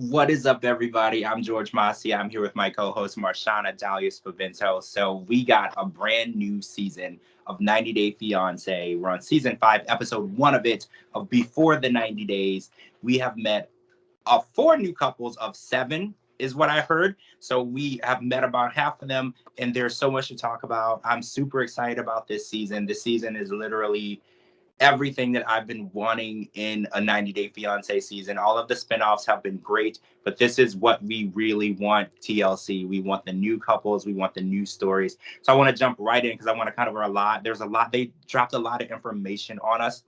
What is up, everybody? I'm George Mossey. I'm here with my co-host Marshana Dahlia. So we got a brand new season of 90 Day Fiance. We're on season 5, episode 1 of it, of Before the 90 Days. We have met 4 new couples of 7 is what I heard. So we have met about half of them, and there's so much to talk about. I'm super excited about this season. This season is literally everything that I've been wanting in a 90 Day Fiance season. All of the spinoffs have been great, but this is what we really want, TLC. We want the new couples. We want the new stories. So I want to jump right in because I want to cover a lot. There's a lot. They dropped a lot of information on us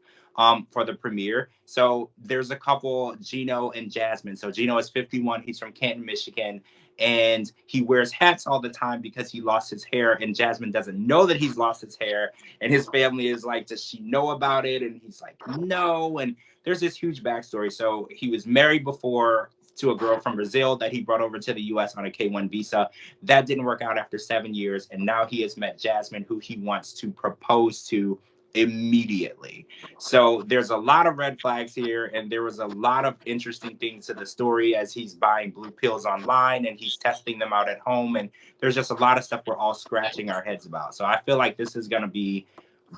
for the premiere. So there's a couple, Gino and Jasmine. So Gino is 51. He's from Canton, Michigan. And he wears hats all the time because he lost his hair. And Jasmine doesn't know that he's lost his hair. And his family is like, does she know about it? And he's like, no. And there's this huge backstory. So he was married before to a girl from Brazil that he brought over to the US on a K-1 visa. That didn't work out after 7 years. And now he has met Jasmine, who he wants to propose to immediately. So there's a lot of red flags here, and there was a lot of interesting things to the story as he's buying blue pills online and he's testing them out at home. And there's just a lot of stuff we're all scratching our heads about. So I feel like this is going to be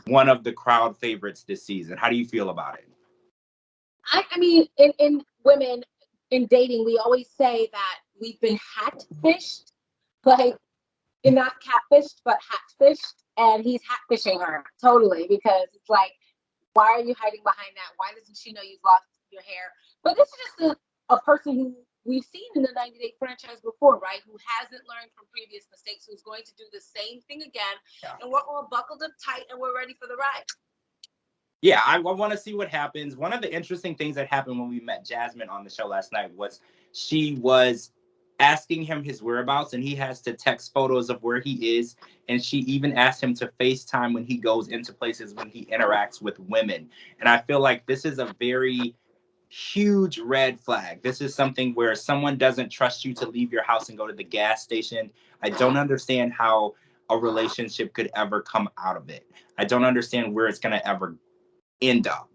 one of the crowd favorites this season. How do you feel about it? I mean, in women, in dating, we always say that we've been hat-fished, like, you're not catfished, but hat-fished, and he's hat-fishing her, totally, because it's like, why are you hiding behind that? Why doesn't she know you've lost your hair? But this is just a person who we've seen in the 90 Day franchise before, right? Who hasn't learned from previous mistakes, who's going to do the same thing again, and we're all buckled up tight, and we're ready for the ride. Yeah, I want to see what happens. One of the interesting things that happened when we met Jasmine on the show last night was she was asking him his whereabouts, and he has to text photos of where he is. And she even asked him to FaceTime when he goes into places, when he interacts with women. And I feel like this is a very huge red flag. This is something where someone doesn't trust you to leave your house and go to the gas station. I don't understand how a relationship could ever come out of it. I don't understand where it's going to ever end up.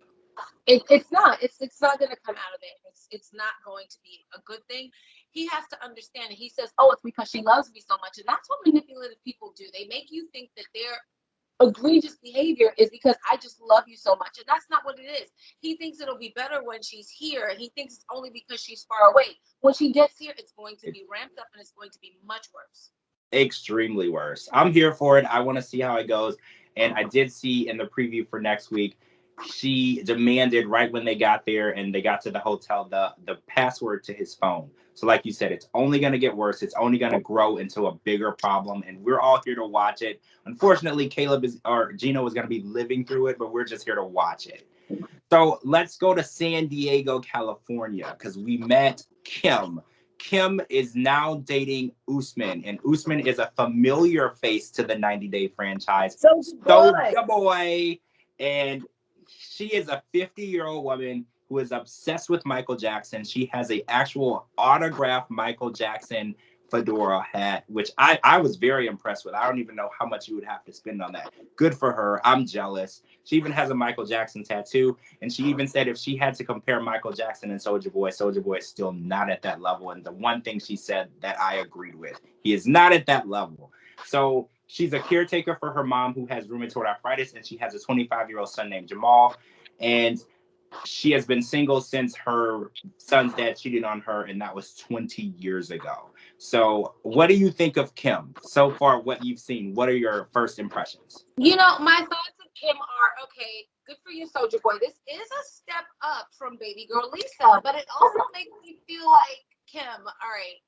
It's not. It's not going to come out of it. It's not going to be a good thing. He has to understand it. He says, "Oh, it's because she loves me so much," and that's what manipulative people do. They make you think that their egregious behavior is because I just love you so much, and that's not what it is. He thinks it'll be better when she's here, and he thinks it's only because she's far away. When she gets here, it's going to be ramped up, and it's going to be much worse. Extremely worse. I'm here for it. I want to see how it goes. And I did see in the preview for next week, she demanded right when they got there and they got to the hotel the password to his phone. So like you said, it's only going to get worse. It's only going to grow into a bigger problem, and we're all here to watch it. Unfortunately, Gino is going to be living through it, but we're just here to watch it. So let's go to San Diego, California, because we met Kim. Kim is now dating Usman, and Usman is a familiar face to the 90 Day franchise. Soulja Boy. And she is a 50-year-old woman who is obsessed with Michael Jackson. She has a actual autographed Michael Jackson fedora hat, which I was very impressed with. I don't even know how much you would have to spend on that. Good for her. I'm jealous. She even has a Michael Jackson tattoo, and she even said if she had to compare Michael Jackson and Soulja Boy is still not at that level. And the one thing she said that I agreed with, he is not at that level. So she's a caretaker for her mom who has rheumatoid arthritis, and she has a 25-year-old son named Jamal. And she has been single since her son's dad cheated on her, and that was 20 years ago. So what do you think of Kim so far, what you've seen? What are your first impressions? My thoughts of Kim are, okay, good for you, Soulja Boy. This is a step up from baby girl Lisa, but it also makes me feel like Kim, all right,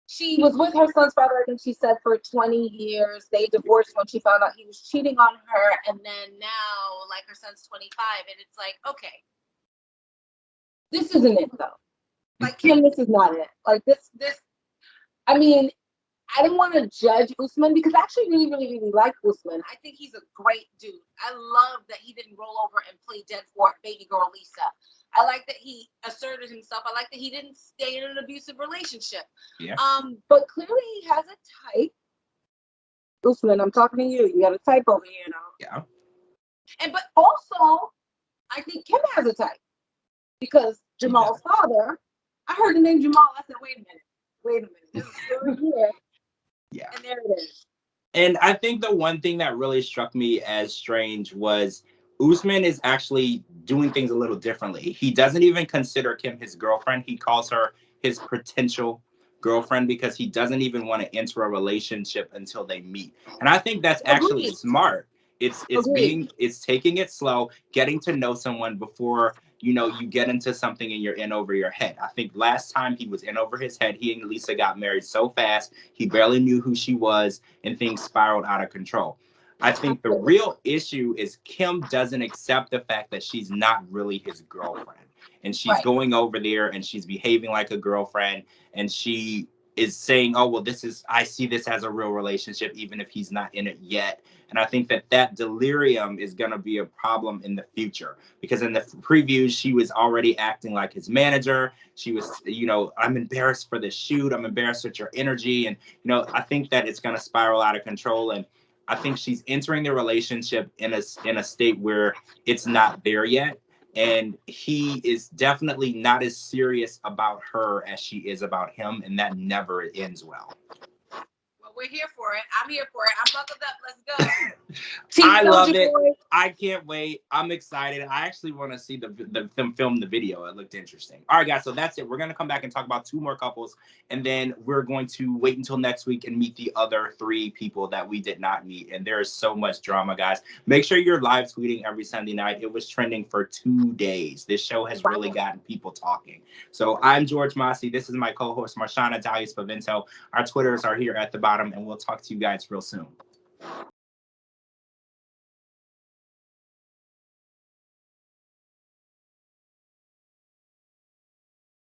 she was with her son's father, I think she said, for 20 years. They divorced when she found out he was cheating on her, and then now, like, her son's 25, and it's like, okay, this isn't it, though. Like, Kim, this is not it. Like, I mean, I don't want to judge Usman because I actually really, really, really like Usman. I think he's a great dude. I love that he didn't roll over and play dead for baby girl Lisa. I like that he asserted himself. I like that he didn't stay in an abusive relationship. Yeah. But clearly he has a type. Usman, I'm talking to you. You got a type over here now. Yeah. But also, I think Kim has a type because Jamal's father, I heard the name Jamal. I said, wait a minute. This is still here. Yeah. And there it is. And I think the one thing that really struck me as strange was Usman is actually doing things a little differently. He doesn't even consider Kim his girlfriend. He calls her his potential girlfriend because he doesn't even want to enter a relationship until they meet. And I think that's actually Agreed. smart. It's Agreed. taking it slow, getting to know someone before you get into something and you're in over your head. I think last time he was in over his head, he and Lisa got married so fast, he barely knew who she was, and things spiraled out of control. I think the real issue is Kim doesn't accept the fact that she's not really his girlfriend. And she's Right. going over there and she's behaving like a girlfriend, and she is saying, oh, well, I see this as a real relationship, even if he's not in it yet. And I think that delirium is going to be a problem in the future, because in the previews, she was already acting like his manager. She was, I'm embarrassed for this shoot. I'm embarrassed with your energy. And, I think that it's going to spiral out of control. And I think she's entering the relationship in a state where it's not there yet. And he is definitely not as serious about her as she is about him. And that never ends well. Well, we're here for it. I'm here for it. I'm buckled up. Let's go. I love it. I can't wait. I'm excited. I actually want to see them film the video. It looked interesting. All right, guys. So that's it. We're going to come back and talk about 2 more couples. And then we're going to wait until next week and meet the other 3 people that we did not meet. And there is so much drama, guys. Make sure you're live tweeting every Sunday night. It was trending for 2 days. This show has really gotten people talking. So I'm George Mossey. This is my co-host, Marshana Dahlia. Our Twitters are here at the bottom. And we'll talk to you guys real soon.